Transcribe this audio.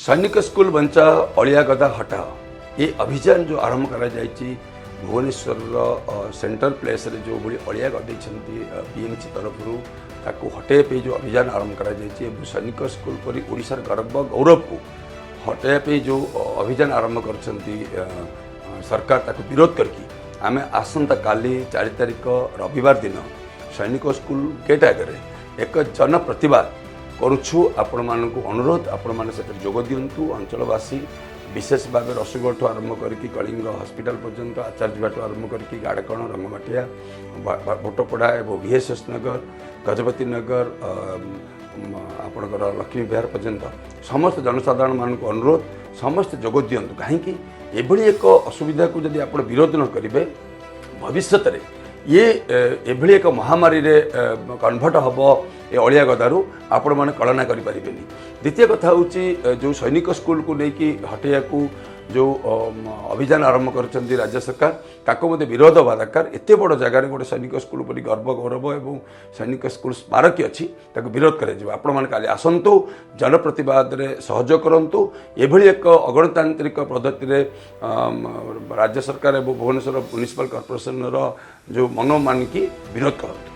सैनिक स्कूल बंचा अलिया गदा हटाओ ये अभियान जो आरंभ करा जायछि भुवनेश्वर सेंट्रल प्लेस रे जो बड़ी अलिया गदे बीएमसी तरफ ताकू हटाइबा पे जो अभियान आरंभ करा जायछि सैनिक स्कूल परी ओडिशार गर्व गौरव को हटाइबा पे जो अभियान आरंभ करछंती सरकार ताकू विरोध करके आमे आसंता काली 4 तारिख रविवार दिन सैनिक स्कूल गेट आगे एक जन प्रतिवाद करुछु आपण मानकु अनुरोध आपण माने सेते जोग दियंतु अंचलवासी विशेष भाव रसुगढ़ आरंभ करके कलिंग हॉस्पिटल पर्यंत आचार्यबाट आरंभ करके गाड़कण रंगमाटिया भोटपड़ा और VSS नगर गजपति नगर आपणकर लक्ष्मी विहार पर्यंत समस्त जनसाधारण मानक अनुरोध समस्त जोग दियंतु कहीं एभली एक असुविधा को जदि आप विरोध न करेंगे भविष्य में ये एभली एक महामारी रे कन्वर्ट हम ये अलिया गदारू आपण मैंने कलना करें। द्वितीय कथा हूँ जो सैनिक स्कूल को लेकिन हटेया को जो अभियान आरंभ कर राज्य सरकार ताको मते विरोध हवा दरकार। एते बड़ जगार गोटे सैनिक स्कूल पर गर्व गौरव और सैनिक स्कूल स्मारक अच्छी ताको विरोध कर आसतु जनप्रतिवाद रे सहयोग करंतु एभली एक अगणतांत्रिक पद्धति रे राज्य सरकार और भुवनेश्वर म्युनिसिपल कॉर्पोरेशन जो मन मानिकी विरोध करंतु।